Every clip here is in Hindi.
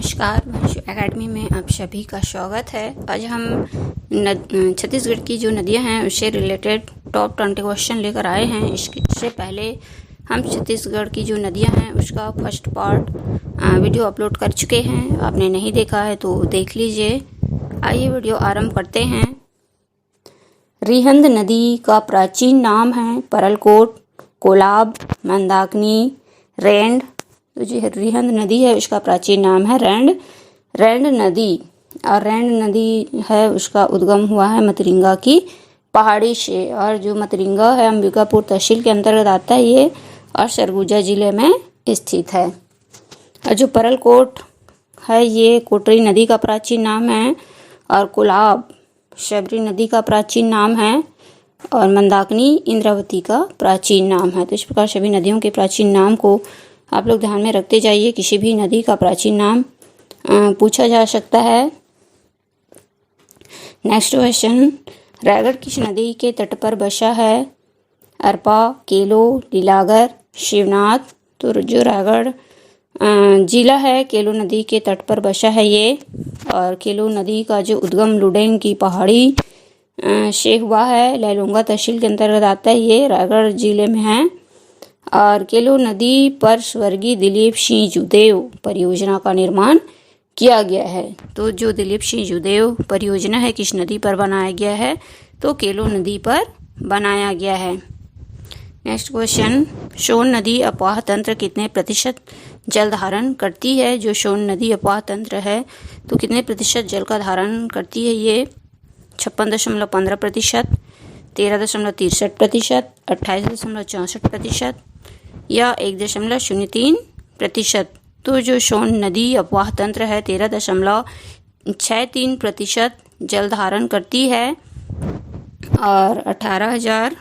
नमस्कार, वंशु एकेडमी में आप सभी का स्वागत है। आज हम छत्तीसगढ़ की जो नदियां हैं उससे रिलेटेड टॉप 20 क्वेश्चन लेकर आए हैं। इससे पहले हम छत्तीसगढ़ की जो नदियां हैं उसका फर्स्ट पार्ट वीडियो अपलोड कर चुके हैं। आपने नहीं देखा है तो देख लीजिए। आइए वीडियो आरंभ करते हैं। रिहंद नदी का प्राचीन नाम है परलकोट, कोलाब, मंदाकिनी, रैंड। तो जो रिहंद नदी है उसका प्राचीन नाम है रैंड नदी। और रैंड नदी है उसका उद्गम हुआ है मतरिंगा की पहाड़ी से। और जो मतरिंगा है अंबिकापुर तहसील के अंतर्गत आता है ये, और सरगुजा जिले में स्थित है। और जो परलकोट है ये कोटरी नदी का प्राचीन नाम है। और कोलाब शबरी नदी का प्राचीन नाम है। और मंदाकिनी इंद्रावती का प्राचीन नाम है। तो इस प्रकार सभी नदियों के प्राचीन नाम को आप लोग ध्यान में रखते जाइए। किसी भी नदी का प्राचीन नाम पूछा जा सकता है। नेक्स्ट क्वेश्चन, रायगढ़ किस नदी के तट पर बसा है? अरपा, केलो, लीलागर, शिवनाथ। तो जो रायगढ़ जिला है केलो नदी के तट पर बसा है ये। और केलो नदी का जो उद्गम लुडेंग की पहाड़ी से हुआ है। लैलूंगा तहसील के अंतर्गत आता है ये, रायगढ़ जिले में है। और केलो नदी पर स्वर्गीय दिलीप सिंह जुदेव परियोजना का निर्माण किया गया है। तो जो दिलीप सिंह जुदेव परियोजना है किस नदी पर बनाया गया है? तो केलो नदी पर बनाया गया है। नेक्स्ट क्वेश्चन, सोन नदी अपवाह तंत्र कितने प्रतिशत जल धारण करती है? जो सोन नदी अपवाह तंत्र है तो कितने प्रतिशत जल का धारण करती है ये? 56.15%, 13.63%, 28.64% या 1.03%। तो जो सोन नदी अपवाह तंत्र है 13.63% जल धारण करती है। और 18,000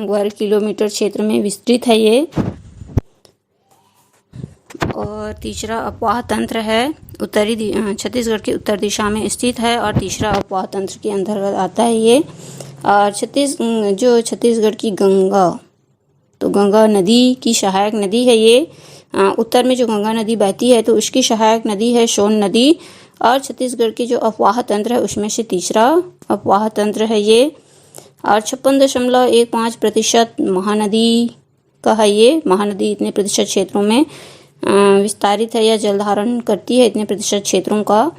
वर्ग किलोमीटर क्षेत्र में विस्तृत है ये। और तीसरा अपवाह तंत्र है उत्तरी छत्तीसगढ़ की उत्तर दिशा में स्थित है। और तीसरा अपवाह तंत्र के अंतर्गत आता है ये। और छत्तीसगढ़ की गंगा, तो गंगा नदी की सहायक नदी है ये। उत्तर में जो गंगा नदी बहती है तो उसकी सहायक नदी है सोन नदी। और छत्तीसगढ़ की जो अपवाह तंत्र है उसमें से तीसरा अपवाह तंत्र है ये। और 56.15% महानदी का है ये। महानदी इतने प्रतिशत क्षेत्रों में विस्तारित है या जल धारण करती है इतने प्रतिशत क्षेत्रों का।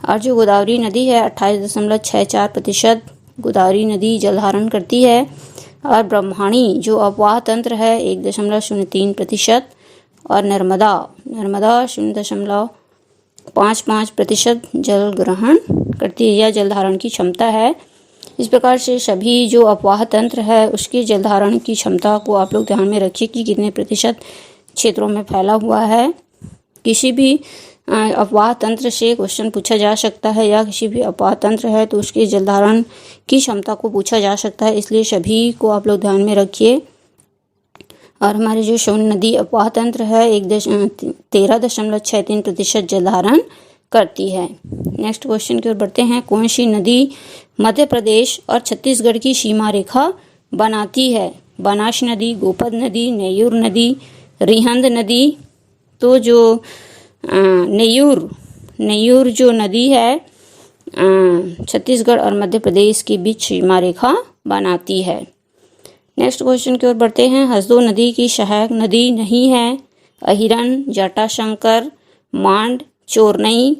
और जो गोदावरी नदी है 28.64% गोदावरी नदी जल धारण करती है। और ब्रह्मणी जो अपवाह तंत्र है 1.03%। और नर्मदा 0.55% जल ग्रहण करती है या जल धारण की क्षमता है। इस प्रकार से सभी जो अपवाह तंत्र है उसकी जल धारण की क्षमता को आप लोग ध्यान में रखिए कि कितने प्रतिशत क्षेत्रों में फैला हुआ है। किसी भी अपवाह तंत्र से क्वेश्चन पूछा जा सकता है या किसी भी अपवाह तंत्र है तो उसकी जल धारण की क्षमता को पूछा जा सकता है, इसलिए सभी को आप लोग ध्यान में रखिए। और हमारी जो सोन नदी अपवाह तंत्र है 13.63% जल धारण करती है। नेक्स्ट क्वेश्चन की ओर बढ़ते हैं। कौन सी नदी मध्य प्रदेश और छत्तीसगढ़ की सीमा रेखा बनाती है? बनास नदी, गोपद नदी, नेयूर नदी, रिहंद नदी। तो जो नेयूर जो नदी है छत्तीसगढ़ और मध्य प्रदेश के बीच सीमा रेखा बनाती है। नेक्स्ट क्वेश्चन की ओर बढ़ते हैं। हसदो नदी की सहायक नदी नहीं है? अहिरन, जटाशंकर, मांड, चोरनई।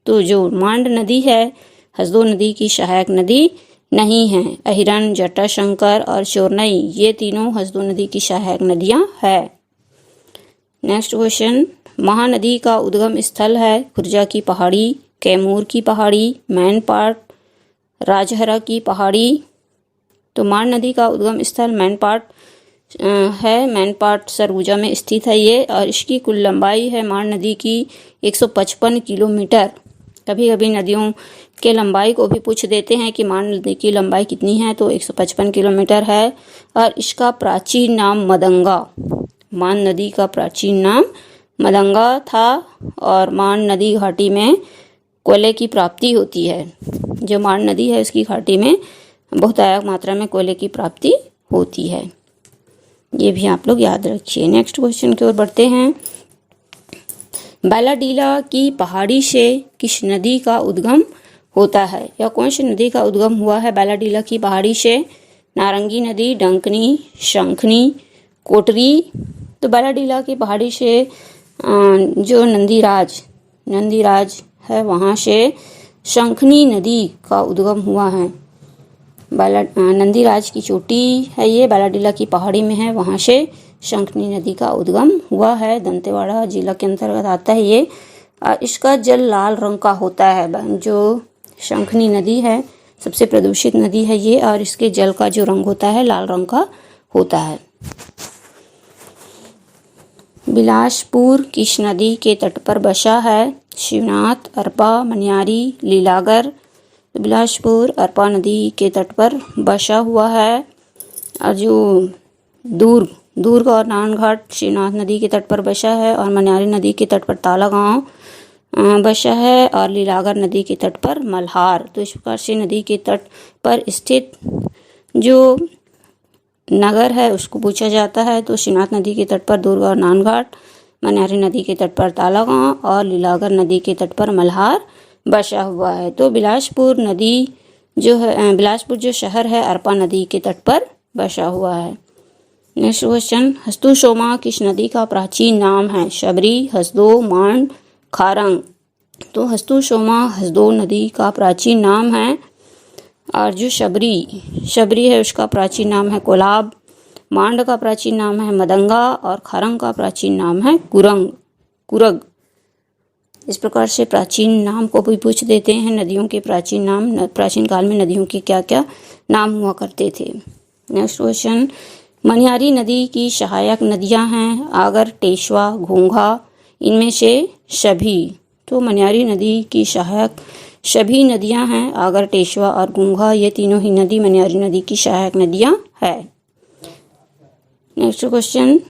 तो जो मांड नदी है हसदो नदी की सहायक नदी नहीं है। अहिरन, जटाशंकर और चोरनई ये तीनों हसदो नदी की सहायक नदियां है। नेक्स्ट क्वेश्चन, महानदी का उद्गम स्थल है खुर्जा की पहाड़ी, कैमूर की पहाड़ी, मैनपाट, राजहरा की पहाड़ी। तो मान नदी का उद्गम स्थल मैनपाट है। मैनपाट सरगुजा में स्थित है ये। और इसकी कुल लंबाई है मान नदी की 155 किलोमीटर। कभी कभी नदियों के लंबाई को भी पूछ देते हैं कि मान नदी की लंबाई कितनी है, तो 155 किलोमीटर है। और इसका प्राचीन नाम मदंगा, मान नदी का प्राचीन नाम मदंगा था। और मान नदी घाटी में कोयले की प्राप्ति होती है। जो मान नदी है उसकी घाटी में बहुतायत मात्रा में कोयले की प्राप्ति होती है। ये भी आप लोग याद रखिए। नेक्स्ट क्वेश्चन की ओर बढ़ते हैं। बैलाडीला की पहाड़ी से किस नदी का उद्गम होता है? या कौन सी नदी का उद्गम हुआ है बैलाडीला की पहाड़ी से? नारंगी नदी, डंकनी, शंखनी, कोटरी। तो बैलाडीला की पहाड़ी से जो नंदीराज है वहाँ से शंखनी नदी का उद्गम हुआ है। नंदीराज की चोटी है ये, बैलाडीला की पहाड़ी में है, वहाँ से शंखनी नदी का उद्गम हुआ है। दंतेवाड़ा जिला के अंतर्गत आता है ये। इसका जल लाल रंग का होता है। जो शंखनी नदी है सबसे प्रदूषित नदी है ये, और इसके जल का जो रंग होता है लाल रंग का होता है। बिलासपुर किस नदी के तट पर बसा है? शिवनाथ, अरपा, मनियारी, लीलागर। बिलासपुर अरपा नदी के तट पर बसा हुआ है। और जो दुर्ग और नानघाट शिवनाथ नदी के तट पर बसा है, और मनियारी नदी के तट पर ताला गांव बसा है, और लीलागर नदी के तट पर मल्हार। तो इस प्रकार से नदी के तट पर स्थित जो नगर है उसको पूछा जाता है। तो शिवनाथ नदी के तट पर दुर्ग और नानघाट, मनियारी नदी के तट पर ताला गांव, और लीलागर नदी के तट पर मल्हार बसा हुआ है। तो बिलासपुर जो शहर है अरपा नदी के तट पर बसा हुआ है। नेक्स्ट क्वेश्चन, हस्तुसोमा किस नदी का प्राचीन नाम है? शबरी, हसदो, मांड, खारंग। तो हस्तुसोमा हसदो नदी का प्राचीन नाम है। और जो शबरी है उसका प्राचीन नाम है कोलाब, मांड का प्राचीन नाम है मदंगा, और खारंग का प्राचीन नाम है कुरग। इस प्रकार से प्राचीन नाम को भी पूछ देते हैं। नदियों के प्राचीन नाम, प्राचीन काल में नदियों के क्या क्या नाम हुआ करते थे। नेक्स्ट क्वेश्चन, मनियारी नदी की सहायक नदियां हैं आगर, टेशवा, घोंघा, इनमें से सभी। तो मनियारी नदी की सहायक सभी नदियां हैं, आगर, टेशवा और घोंघा, ये तीनों ही नदी मनियारी नदी की सहायक नदियां है। नेक्स्ट क्वेश्चन,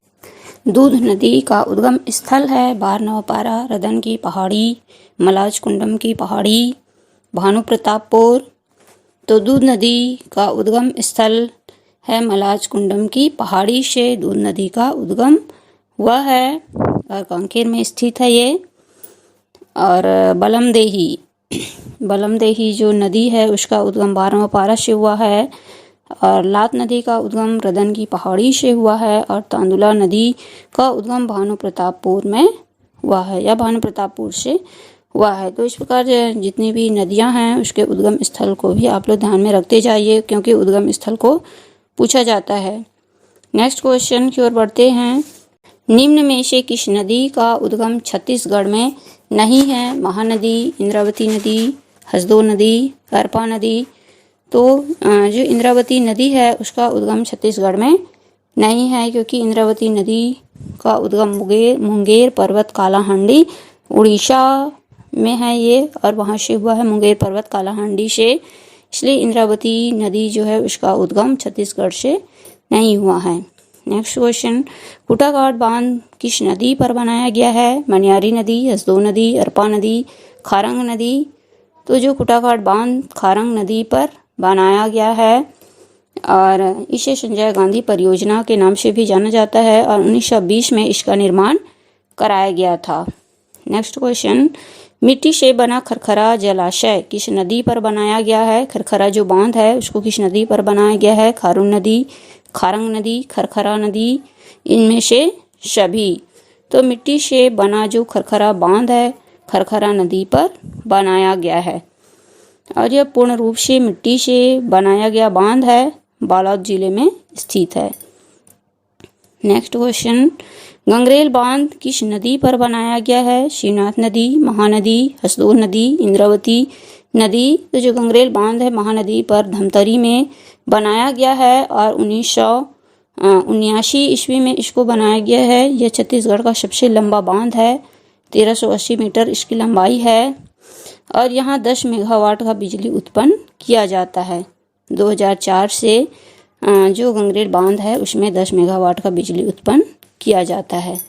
दूध नदी का उद्गम स्थल है बारनवापारा, रदन की पहाड़ी, मलाज कुंडम की पहाड़ी, भानु प्रतापपुर। तो दूध नदी का उद्गम स्थल है मलाज कुंडम की पहाड़ी से दूध नदी का उद्गम हुआ है, और कांकेर में स्थित है ये। और बलमदेही जो नदी है उसका उद्गम बारनवापारा से हुआ है, और लात नदी का उद्गम रदन की पहाड़ी से हुआ है, और तांदुला नदी का उद्गम भानु प्रतापपुर में हुआ है, या भानु प्रतापपुर से हुआ है। तो इस प्रकार जितनी भी नदियां हैं उसके उद्गम स्थल को भी आप लोग ध्यान में रखते जाइए, क्योंकि उद्गम स्थल को पूछा जाता है। नेक्स्ट क्वेश्चन की ओर बढ़ते हैं, निम्न में से किस नदी का उद्गम छत्तीसगढ़ में नहीं है? महानदी, इंद्रावती नदी, हसदो नदी, अरपा नदी। तो जो इंद्रावती नदी है उसका उद्गम छत्तीसगढ़ में नहीं है, क्योंकि इंद्रावती नदी का उद्गम मुंगेर पर्वत कालाहांडी उड़ीसा में है ये, और वहाँ से हुआ है मुंगेर पर्वत कालाहांडी से। इसलिए इंद्रावती नदी जो है उसका उद्गम छत्तीसगढ़ से नहीं हुआ है। नेक्स्ट क्वेश्चन, कुटाघाट बांध किस नदी पर बनाया गया है? मनियारी नदी, हसदो नदी, अरपा नदी, खारंग नदी। तो जो कुटाघाट बांध खारंग नदी पर बनाया गया है, और इसे संजय गांधी परियोजना के नाम से भी जाना जाता है, और 1920 में इसका निर्माण कराया गया था। नेक्स्ट क्वेश्चन, मिट्टी से बना खरखरा जलाशय किस नदी पर बनाया गया है? खरखरा जो बांध है उसको किस नदी पर बनाया गया है? खारून नदी, खारंग नदी, खरखरा नदी, इनमें से सभी। तो मिट्टी से बना जो खरखरा बांध है खरखरा नदी पर बनाया गया है, और यह पूर्ण रूप से मिट्टी से बनाया गया बांध है, बालोद जिले में स्थित है। नेक्स्ट क्वेश्चन, गंगरेल बांध किस नदी पर बनाया गया है? शिवनाथ नदी, महानदी, हसदो नदी, इंद्रावती नदी। तो जो गंगरेल बांध है महानदी पर धमतरी में बनाया गया है, और 1979 ईस्वी में इसको बनाया गया है। यह छत्तीसगढ़ का सबसे लंबा बांध है, 1380 मीटर इसकी लंबाई है, और यहाँ 10 मेगावाट का बिजली उत्पन्न किया जाता है। 2004 से जो गंगरेल बांध है उसमें 10 मेगावाट का बिजली उत्पन्न किया जाता है।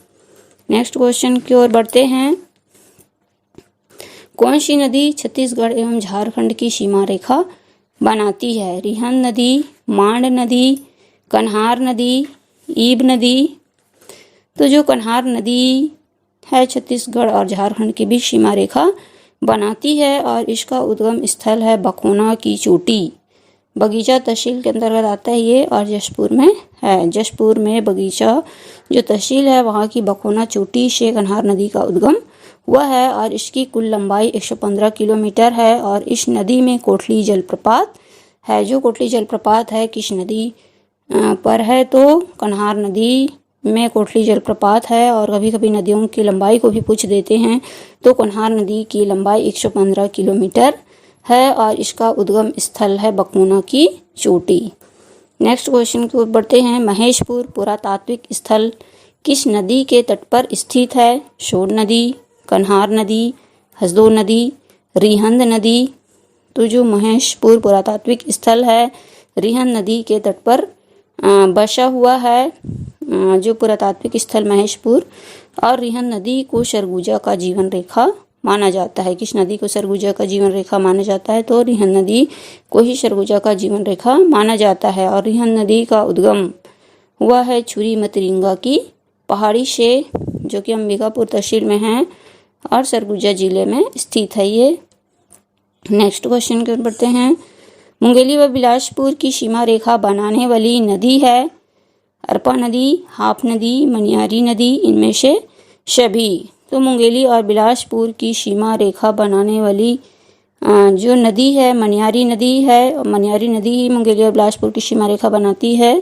नेक्स्ट क्वेश्चन की ओर बढ़ते हैं, कौन सी नदी छत्तीसगढ़ एवं झारखंड की सीमा रेखा बनाती है? रिहंद नदी, मांड नदी, कन्हार नदी, ईब नदी। तो जो कन्हार नदी है छत्तीसगढ़ और झारखंड के बीच सीमा रेखा बनाती है और इसका उद्गम स्थल है बखोना की चोटी। बगीचा तहसील के अंतर्गत आता है ये और जशपुर में है। जशपुर में बगीचा जो तहसील है वहाँ की बखोना चोटी से कन्हार नदी का उद्गम हुआ है और इसकी कुल लंबाई 115 किलोमीटर है। और इस नदी में कोटली जलप्रपात है। जो कोटली जलप्रपात है किस नदी पर है, तो कन्हार नदी में कोटली जलप्रपात है। और कभी कभी नदियों की लंबाई को भी पूछ देते हैं, तो कन्हार नदी की लंबाई 115 किलोमीटर है और इसका उद्गम स्थल है बखोना की चोटी। नेक्स्ट क्वेश्चन की ओर बढ़ते हैं। महेशपुर पुरातात्विक स्थल किस नदी के तट पर स्थित है? शोण नदी, कन्हार नदी, हसदो नदी, रिहंद नदी। तो जो महेशपुर पुरातात्विक स्थल है रिहंद नदी के तट पर बसा हुआ है। जो पुरातात्विक स्थल महेशपुर और रिहंद नदी को सरगुजा का जीवन रेखा माना जाता है। किस नदी को सरगुजा का जीवन रेखा माना जाता है? तो रिहंद नदी को ही सरगुजा का जीवन रेखा माना जाता है। और रिहंद नदी का उद्गम हुआ है छुरी मतरिंगा की पहाड़ी से, जो कि अंबिकापुर तहसील में है और सरगुजा जिले में स्थित है ये। नेक्स्ट क्वेश्चन की ओर बढ़ते हैं। मुंगेली व बिलासपुर की सीमा रेखा बनाने वाली नदी है? अरपा नदी, हाप नदी, मनियारी नदी, इनमें से सभी। तो मुंगेली और बिलासपुर की सीमा रेखा बनाने वाली जो नदी है मनियारी नदी है। मनियारी नदी ही मुंगेली और बिलासपुर की सीमा रेखा बनाती है।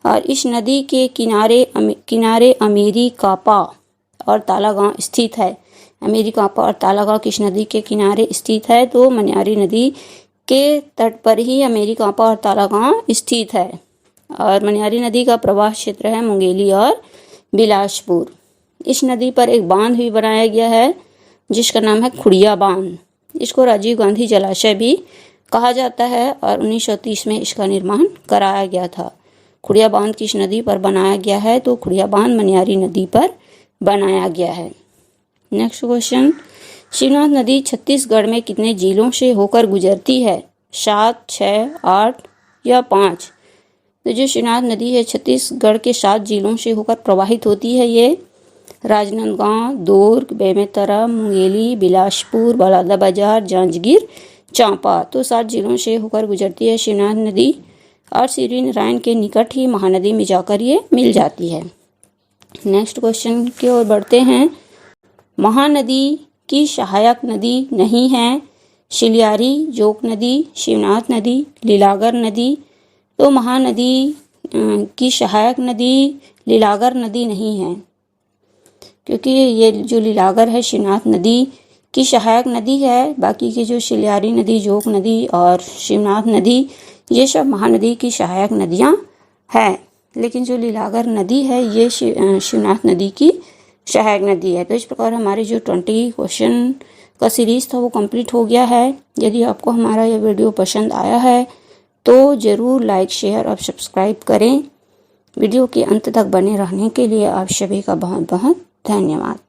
और इस नदी के किनारे अमेरी कापा और तालागांव स्थित है। अमेरी कापा और तालागांव किस नदी के किनारे स्थित है? तो मनियारी नदी के तट पर ही अमेरी कापा और तालागांव स्थित है। और मनियारी नदी का प्रवाह क्षेत्र है मुंगेली और बिलासपुर। इस नदी पर एक बांध भी बनाया गया है जिसका नाम है खुड़िया बांध। इसको राजीव गांधी जलाशय भी कहा जाता है और 1930 में इसका निर्माण कराया गया था। खुड़िया बांध किस नदी पर बनाया गया है? तो खुड़िया बांध मनियारी नदी पर बनाया गया है। Next question. शिवनाथ नदी छत्तीसगढ़ में कितने जिलों से होकर गुजरती है? 7, 6, 8 या 5? तो जो शिवनाथ नदी है छत्तीसगढ़ के 7 जिलों से होकर प्रवाहित होती है। ये राजनांदगांव, दुर्ग, बेमेतरा, मुंगेली, बिलासपुर, बलौदाबाजार, जांजगीर, चांपा। तो 7 जिलों से होकर गुजरती है शिवनाथ नदी और श्री नारायण के निकट ही महानदी में जाकर ये मिल जाती है। नेक्स्ट क्वेश्चन की ओर बढ़ते हैं। महानदी की सहायक नदी नहीं है? शिलियारी, जोक नदी, शिवनाथ नदी, लीलागर नदी। तो महानदी की सहायक नदी लीलागर नदी नहीं है, क्योंकि ये जो लीलागर है शिवनाथ नदी की सहायक नदी है। बाकी की जो शिलियारी नदी, जोक नदी और शिवनाथ नदी ये सब महानदी की सहायक नदियाँ हैं। लेकिन जो लीलागर नदी है ये शिवनाथ नदी की सहायक नदी है। तो इस प्रकार हमारे जो 20 क्वेश्चन का सीरीज़ था वो कंप्लीट हो गया है। यदि आपको हमारा यह वीडियो पसंद आया है तो ज़रूर लाइक, शेयर और सब्सक्राइब करें। वीडियो के अंत तक बने रहने के लिए आप सभी का बहुत बहुत धन्यवाद।